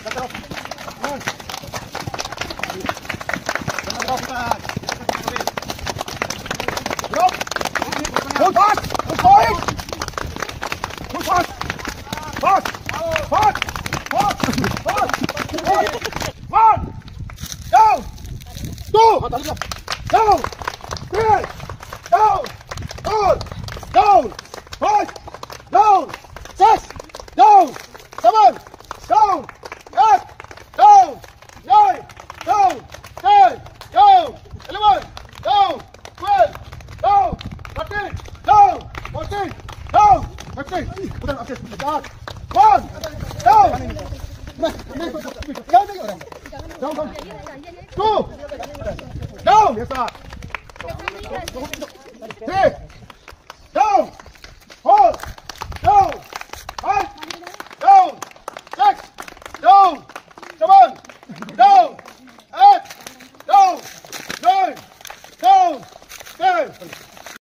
Hold fast! Hold fast! Hold fast! Fast! Fast! Fast! Fast! Fast! Down! Two! Down! Three! Down! Four! Down! Five! Down! Six! Down! Seven! Down! Eight! Down! Nine! Down! 10! Down! 11! Down! 12! Down! 13! Down! 14! Down! 15! Put them up there. Down! 1! Down! Down! 2! Down! Yes, sir. 3! Down! 4! Down! 5! Down! 6! Down! 7! Down! 8! Down! 9! Down! 10!